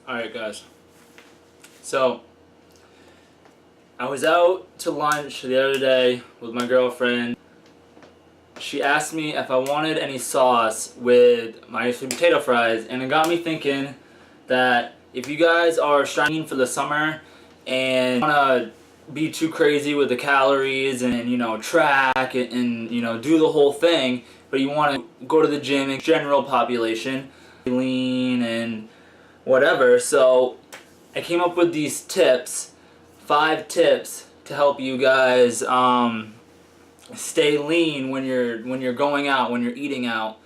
Alright guys, so I was out to lunch the other day with my girlfriend. She asked me if I wanted any sauce with my sweet potato fries, and it got me thinking that if you guys are striving for the summer and want to be too crazy with the calories and, you know, track and you know, do the whole thing, but you want to go to the gym in general population, lean and whatever. So I came up with these tips, 5 tips to help you guys stay lean when you're going out, when you're eating out.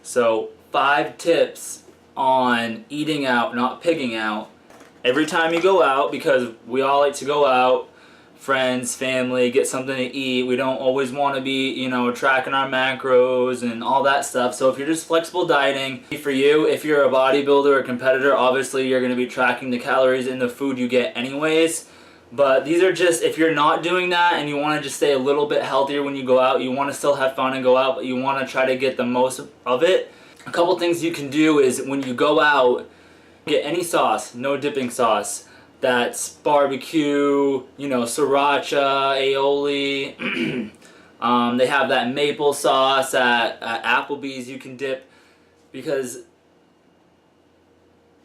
So 5 tips on eating out, not pigging out. Every time you go out, because we all like to go out, friends, family, get something to eat. We don't always want to be, you know, tracking our macros and all that stuff. So if you're just flexible dieting, for you, if you're a bodybuilder or competitor, obviously you're going to be tracking the calories in the food you get anyways. But these are just, if you're not doing that and you want to just stay a little bit healthier when you go out, you want to still have fun and go out, but you want to try to get the most of it. A couple things you can do is when you go out, get any sauce, no dipping sauce. That's barbecue, you know, sriracha, aioli. They have that maple sauce at Applebee's you can dip, because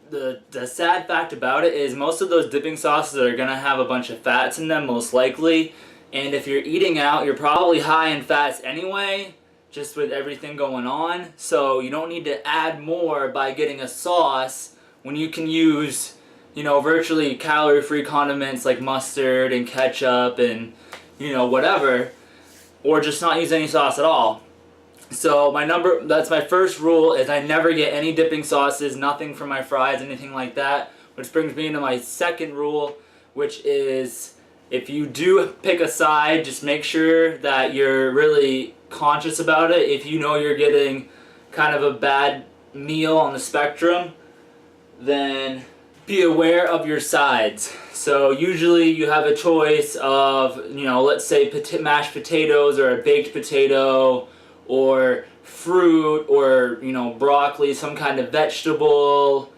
the sad fact about it is most of those dipping sauces are going to have a bunch of fats in them, most likely. And if you're eating out, you're probably high in fats anyway, just with everything going on. So you don't need to add more by getting a sauce when you can use, you know, virtually calorie-free condiments like mustard and ketchup and, you know, whatever, or just not use any sauce at all. So that's my first rule, is I never get any dipping sauces, nothing for my fries, anything like that. Which brings me into my second rule, which is if you do pick a side, just make sure that you're really conscious about it. If you know you're getting kind of a bad meal on the spectrum, then be aware of your sides. So usually you have a choice of, you know, let's say mashed potatoes or a baked potato or fruit or, you know, broccoli, some kind of vegetable,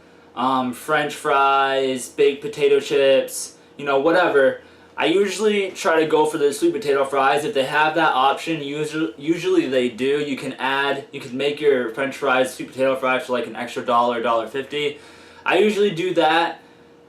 French fries, baked potato chips, you know, whatever. I usually try to go for the sweet potato fries. If they have that option, usually they do. You can make your French fries, sweet potato fries for like an extra $1, $1.50. I usually do that.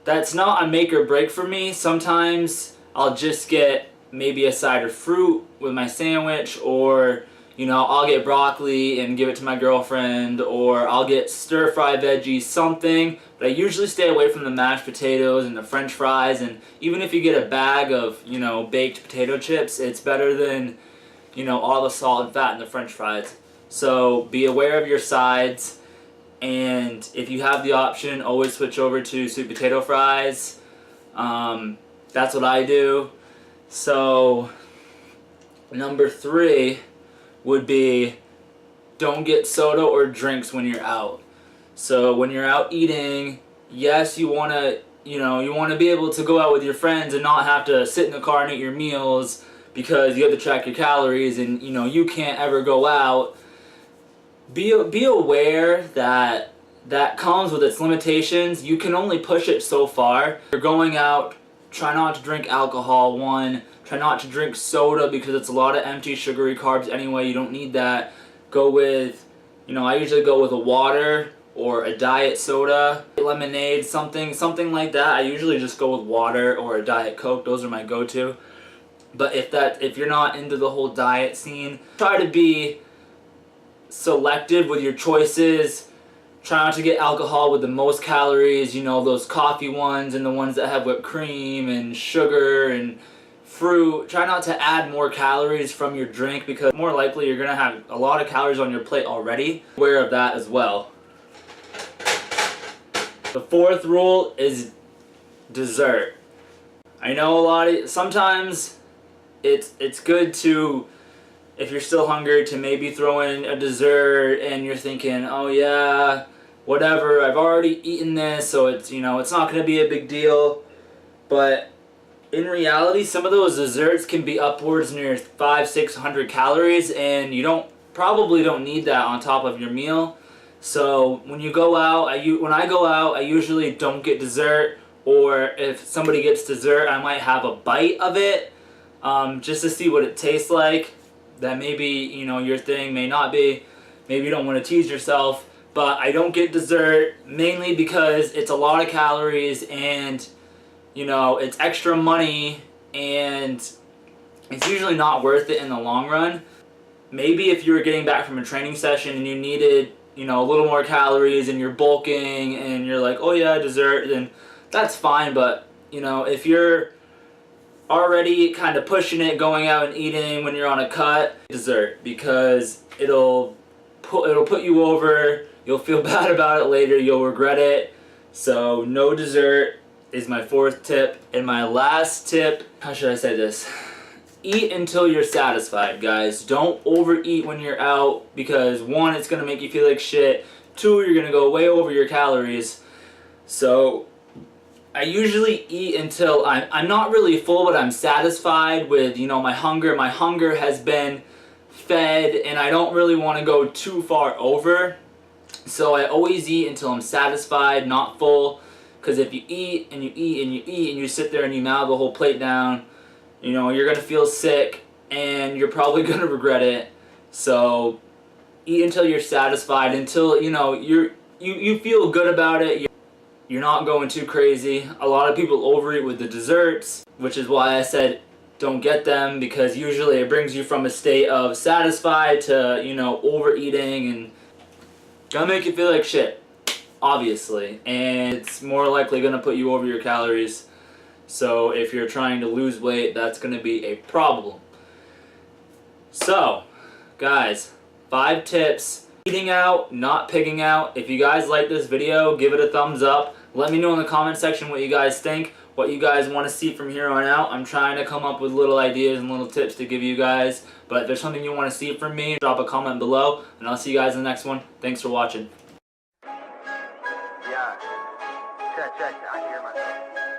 That's not a make or break for me. Sometimes I'll just get maybe a side of fruit with my sandwich, or, you know, I'll get broccoli and give it to my girlfriend, or I'll get stir-fry veggies, something. But I usually stay away from the mashed potatoes and the French fries, and even if you get a bag of, you know, baked potato chips, it's better than, you know, all the salt and fat in the French fries. So be aware of your sides. And if you have the option, always switch over to sweet potato fries. That's what I do. So number 3 would be, don't get soda or drinks when you're out. So when you're out eating, yes, you want to be able to go out with your friends and not have to sit in the car and eat your meals because you have to track your calories and, you know, you can't ever go out. Be aware that that comes with its limitations. You can only push it so far. If you're going out, try not to drink alcohol, try not to drink soda because it's a lot of empty sugary carbs anyway. You don't need that. Go with, you know, I usually go with a water or a diet soda, lemonade, something like that. I usually just go with water or a Diet Coke. Those are my go-to. But if you're not into the whole diet scene, try to be selective with your choices. Try not to get alcohol with the most calories, you know, those coffee ones and the ones that have whipped cream and sugar and fruit. Try not to add more calories from your drink, because more likely you're going to have a lot of calories on your plate already. Aware of that as well. The 4th rule is dessert. I know sometimes it's good to, if you're still hungry, to maybe throw in a dessert and you're thinking, oh yeah, whatever, I've already eaten this, so it's, you know, it's not going to be a big deal. But in reality, some of those desserts can be upwards near 500-600 calories, and you probably don't need that on top of your meal. So when you go out, when I go out, I usually don't get dessert, or if somebody gets dessert, I might have a bite of it, just to see what it tastes like. That maybe, you know, your thing may not be. Maybe you don't want to tease yourself, but I don't get dessert mainly because it's a lot of calories and, you know, it's extra money and it's usually not worth it in the long run. Maybe if you were getting back from a training session and you needed, you know, a little more calories and you're bulking and you're like, oh yeah, dessert, then that's fine. But, you know, if you're already kind of pushing it, going out and eating when you're on a cut, dessert, because it'll put you over. You'll feel bad about it later. You'll regret it. So no dessert is my 4th tip. And my last tip, how should I say this? Eat until you're satisfied, guys. Don't overeat when you're out, because 1, it's going to make you feel like shit. 2, you're going to go way over your calories. So I usually eat until I'm not really full, but I'm satisfied with, you know, my hunger. My hunger has been fed and I don't really want to go too far over. So I always eat until I'm satisfied, not full. Because if you eat and you eat and you eat and you sit there and you mouth the whole plate down, you know, you're going to feel sick and you're probably going to regret it. So eat until you're satisfied, until, you know, you feel good about it. You're not going too crazy. A lot of people overeat with the desserts, which is why I said don't get them, because usually it brings you from a state of satisfied to, you know, overeating, and gonna make you feel like shit, obviously. And it's more likely gonna put you over your calories. So if you're trying to lose weight, that's gonna be a problem. So, guys, 5 tips. Eating out, not pigging out. If you guys like this video, give it a thumbs up. Let me know in the comment section what you guys think, what you guys want to see from here on out. I'm trying to come up with little ideas and little tips to give you guys. But if there's something you want to see from me, drop a comment below, and I'll see you guys in the next one. Thanks for watching. Yeah. Check. I hear myself.